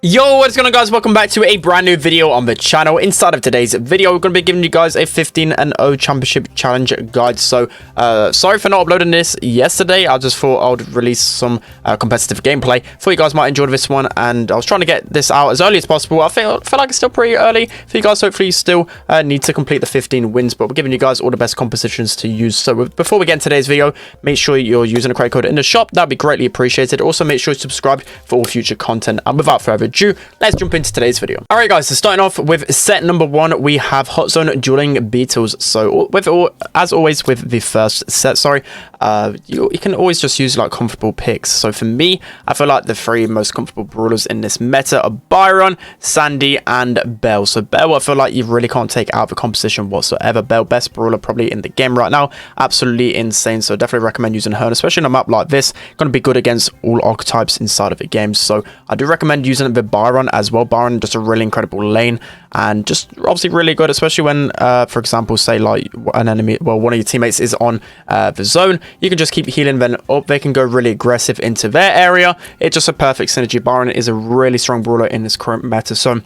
Yo, what's going on, guys? Welcome back to a brand new video on the channel. Inside of today's video, we're going to be giving you guys a 15-0 championship challenge guide. So sorry for not uploading this yesterday. I just thought I would release some competitive gameplay. Thought you guys might enjoy this one, and I was trying to get this out as early as possible. I feel like it's still pretty early for you guys. Hopefully you still need to complete the 15 wins, but we're giving you guys all the best compositions to use. So before we get into today's video, make sure you're using a credit code in the shop. That'd be greatly appreciated. Also, make sure you subscribe for all future content, and without further ado, let's jump into today's video. All right, guys, so starting off with set number 1, we have Hotzone dueling beetles. So as always with the first set, you can always just use like comfortable picks. So for me, I feel like the 3 most comfortable brawlers in this meta are Byron, Sandy, and Bell. So Bell, I feel like you really can't take out of the composition whatsoever. Bell, best brawler probably in the game right now, absolutely insane. So definitely recommend using her, especially on a map like this. Going to be good against all archetypes inside of the game. So I do recommend using the Byron as well. Byron, just a really incredible lane, and just obviously really good, especially when for example, say like one of your teammates is on the zone. You can just keep healing them up. They can go really aggressive into their area. It's just a perfect synergy. Byron is a really strong brawler in this current meta. So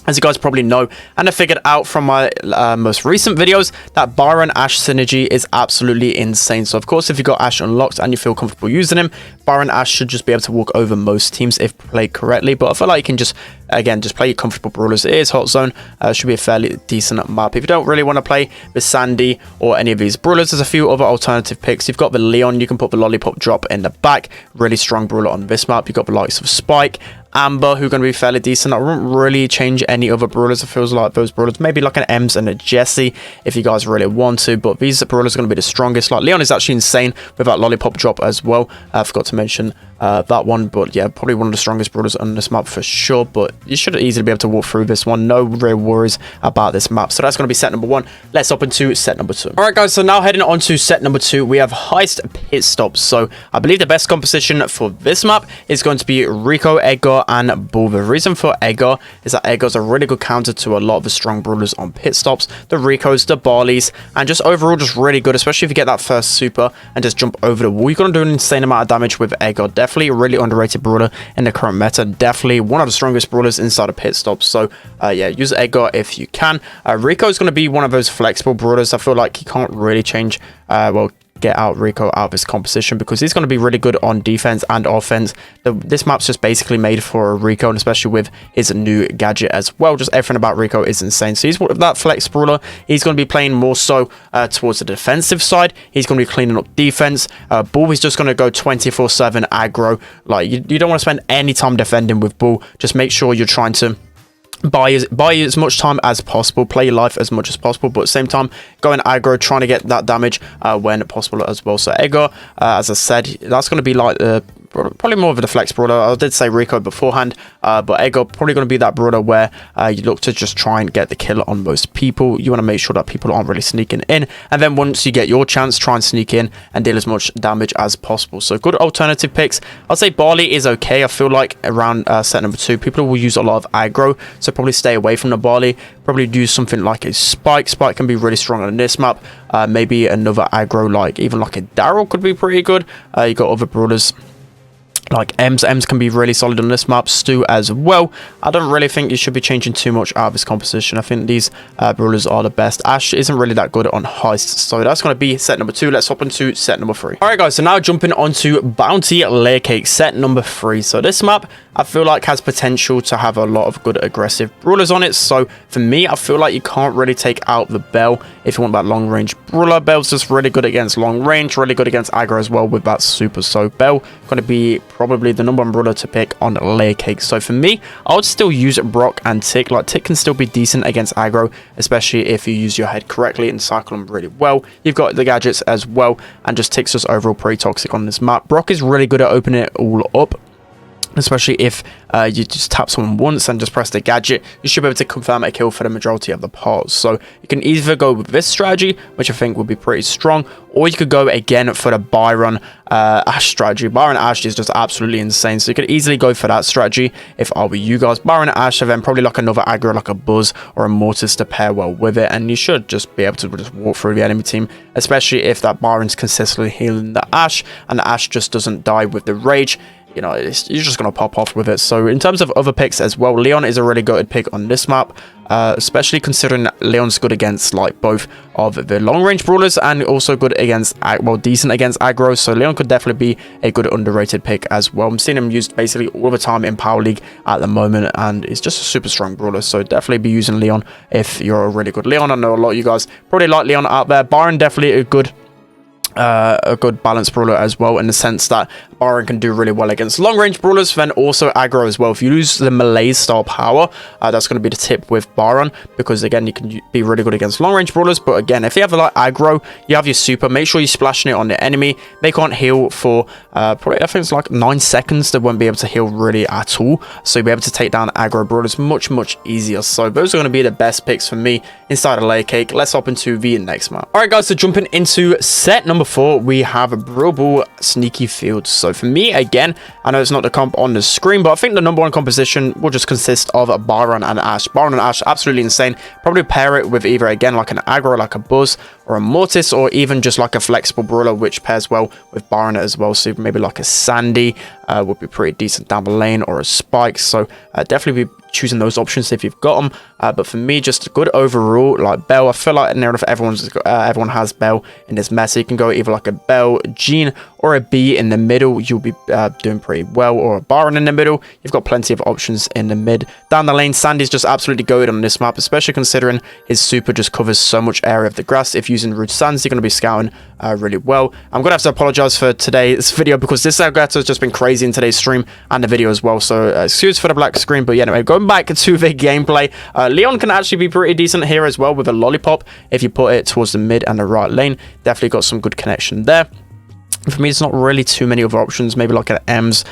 as you guys probably know, and I figured out from my most recent videos, that Byron Ashe synergy is absolutely insane. So of course, if you got Ashe unlocked and you feel comfortable using him, Byron Ashe should just be able to walk over most teams if played correctly. But I feel like you can just play your comfortable brawlers. It is Hotzone, should be a fairly decent map. If you don't really want to play with Sandy or any of these brawlers, there's a few other alternative picks. You've got the Leon, you can put the lollipop drop in the back, really strong brawler on this map. You've got the likes of Spike, Amber, who are going to be fairly decent. I wouldn't really change any other brawlers. It feels like those brawlers, maybe like an Ems and a Jessie if you guys really want to, but these brawlers are going to be the strongest. Like Leon is actually insane with that lollipop drop as well. I forgot to mention that one, but yeah, probably one of the strongest brawlers on this map for sure. But you should easily be able to walk through this one. No real worries about this map. So that's going to be set number 1. Let's hop into set number 2. All right, guys, so now heading on to set number 2, we have Heist pit stops. So I believe the best composition for this map is going to be Rico, Edgar, and Bull. The reason for Edgar is that Edgar's a really good counter to a lot of the strong brawlers on pit stops, the Ricos, the Barleys, and just overall just really good, especially if you get that first super and just jump over the wall. You're going to do an insane amount of damage with Edgar. Definitely a really underrated brawler in the current meta. Definitely one of the strongest brawlers inside of pit stops. So yeah, use Edgar if you can. Rico is going to be one of those flexible brawlers. I feel like he can't really change get out Rico out of his composition, because he's going to be really good on defense and offense. This map's just basically made for Rico, and especially with his new gadget as well. Just everything about Rico is insane. So he's that flex brawler. He's going to be playing more so towards the defensive side. He's going to be cleaning up defense. Bull is just going to go 24/7 aggro. Like you don't want to spend any time defending with Bull. Just make sure you're trying to buy as much time as possible, play your life as much as possible, but at the same time going aggro, trying to get that damage when possible as well. So Edgar, as I said, that's going to be like probably more of a flex brawler. I did say Rico beforehand, but Edgar probably going to be that brawler where you look to just try and get the kill on most people. You want to make sure that people aren't really sneaking in, and then once you get your chance, try and sneak in and deal as much damage as possible. So good alternative picks. I'll say Barley is okay. I feel like around set number 2, people will use a lot of aggro, so probably stay away from the Barley. Probably do something like a Spike. Spike can be really strong on this map. Maybe another aggro, like even like a Daryl could be pretty good. You got other brawlers like Ems can be really solid on this map. Stu as well. I don't really think you should be changing too much out of this composition. I think these brawlers are the best. Ashe isn't really that good on Heist, so that's going to be set number 2. Let's hop into set number 3. All right, guys, so now jumping onto Bounty Layer Cake, set number 3. So this map, I feel like, has potential to have a lot of good aggressive brawlers on it. So for me, I feel like you can't really take out the Bell if you want that long range brawler. Bell's just really good against long range, really good against aggro as well with that super. So Bell going to be probably the number 1 brawler to pick on Layer Cake. So for me, I would still use Brock and Tick. Like Tick can still be decent against aggro, especially if you use your head correctly and cycle them really well. You've got the gadgets as well, and just Tick's just overall pretty toxic on this map. Brock is really good at opening it all up, especially if you just tap someone once and just press the gadget. You should be able to confirm a kill for the majority of the parts. So you can either go with this strategy, which I think would be pretty strong, or you could go again for the Byron Ashe strategy. Byron Ashe is just absolutely insane, so you could easily go for that strategy if I were you guys. Byron Ashe, and then probably like another aggro like a Buzz or a Mortis to pair well with it, and you should just be able to just walk through the enemy team, especially if that Byron's consistently healing the Ashe and the Ashe just doesn't die with the rage. you know, you're just going to pop off with it. So in terms of other picks as well, Leon is a really good pick on this map, especially considering Leon's good against like both of the long range brawlers and also good against, well, decent against aggro. So Leon could definitely be a good underrated pick as well. I'm seeing him used basically all the time in Power League at the moment, and it's just a super strong brawler. So definitely be using Leon if you're a really good Leon. I know a lot of you guys probably like Leon out there. Byron definitely a good balanced brawler as well, in the sense that Byron can do really well against long range brawlers, then also aggro as well. If you lose the melee style power, that's going to be the tip with Byron, because again, you can be really good against long range brawlers. But again, if you have like aggro, you have your super, make sure you're splashing it on the enemy. They can't heal for probably, I think it's like 9 seconds. They won't be able to heal really at all, so you'll be able to take down aggro brawlers much easier. So those are going to be the best picks for me inside of Layer Cake. Let's hop into the next map. All right guys, so jumping into set number 4, we have a Brawl Sneaky Field. So for me, again, I know it's not the comp on the screen, but I think the number 1 composition will just consist of Byron and Ash. Byron and Ash, absolutely insane. Probably pair it with either, again, like an aggro, like a Buzz, or a Mortis, or even just like a flexible brawler, which pairs well with Byron as well. So maybe like a Sandy would be pretty decent down the lane, or a Spike. So definitely be choosing those options if you've got them. But for me, just good overall. Like Bell, I feel like near enough everyone has Bell in this meta. You can go either like a Bell, Jean, or a B in the middle. You'll be doing pretty well, or a Byron in the middle. You've got plenty of options in the mid. Down the lane, Sandy's just absolutely good on this map, especially considering his super just covers so much area of the grass. If using Rude Sands, you're going to be scouting really well. I'm going to have to apologize for today's video, because this Elgato has just been crazy in today's stream and the video as well. So excuse for the black screen. But yeah, anyway, going back to the gameplay, Leon can actually be pretty decent here as well with a lollipop if you put it towards the mid and the right lane. Definitely got some good connection there. For me, it's not really too many other options. Maybe like an Ems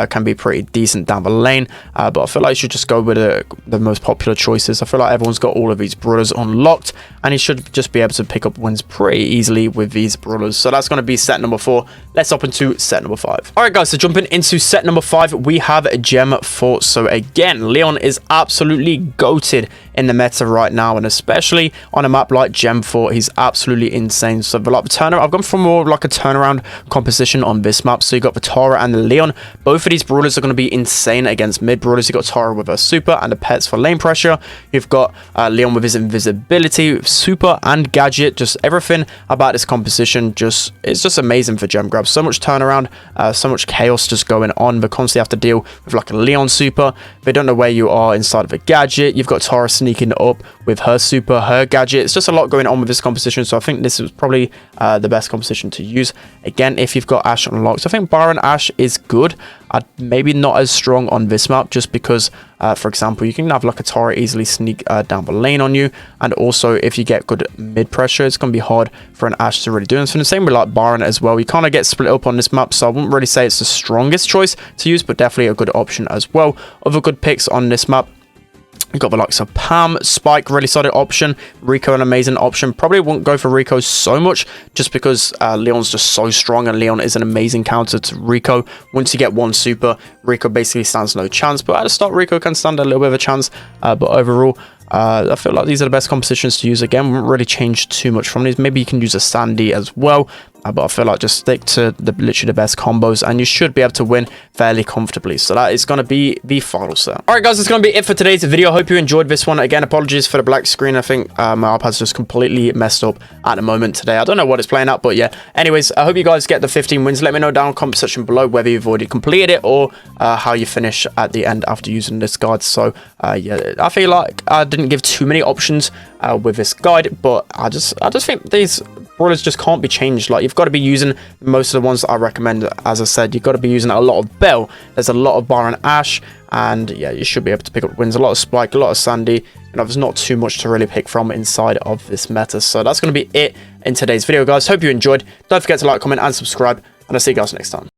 can be pretty decent down the lane, but I feel like you should just go with the most popular choices. I feel like everyone's got all of these brawlers unlocked, and you should just be able to pick up wins pretty easily with these brawlers. So that's going to be set number 4. Let's hop into set number 5. All right, guys, so jumping into set number 5, we have Gem Fort. So again, Leon is absolutely goated in the meta right now, and especially on a map like Gem Fort, he's absolutely insane. So for like the turnaround, I've gone for more like a turnaround composition on this map. So you got the Tara and the Leon. Both of these brawlers are going to be insane against mid brawlers. You got Tara with her super and the pets for lane pressure. You've got Leon with his invisibility, super, and gadget. Just everything about this composition it's just amazing for gem grabs. So much turnaround, so much chaos just going on. They constantly have to deal with like a Leon super. They don't know where you are inside of a gadget. You've got Tara sneaking up with her super, her gadget. It's just a lot going on with this composition. So I think this is probably the best composition to use. Again, if you've got Ash unlocked, so I think Byron Ash is good. Maybe not as strong on this map, just because, for example, you can have like a Tara easily sneak down the lane on you, and also if you get good mid pressure, it's going to be hard for an Ash to really do this. And the same with like Byron as well. You kind of get split up on this map, so I wouldn't really say it's the strongest choice to use, but definitely a good option as well. Other good picks on this map, you've got the likes of Pam, Spike, really solid option. Rico, an amazing option. Probably won't go for Rico so much, just because Leon's just so strong, and Leon is an amazing counter to Rico. Once you get one super, Rico basically stands no chance. But at the start, Rico can stand a little bit of a chance. But overall, I feel like these are the best compositions to use. Again, won't really change too much from these. Maybe you can use a Sandy as well. But I feel like just stick to literally the best combos, and you should be able to win fairly comfortably. So that is going to be the final set. All right, guys, that's going to be it for today's video. I hope you enjoyed this one. Again, apologies for the black screen. I think my iPad's just completely messed up at the moment today. I don't know what it's playing at, but yeah. Anyways, I hope you guys get the 15 wins. Let me know down in the comment section below whether you've already completed it, or how you finish at the end after using this guide. So yeah, I feel like I didn't give too many options with this guide, but I just think these brawlers just can't be changed. Like, you've got to be using most of the ones that I recommend. As I said, you've got to be using a lot of Bell. There's a lot of Byron Ash, and yeah, you should be able to pick up wins. A lot of Spike, a lot of Sandy. You know, there's not too much to really pick from inside of this meta. So that's going to be it in today's video, guys. Hope you enjoyed. Don't forget to like, comment, and subscribe, and I'll see you guys next time.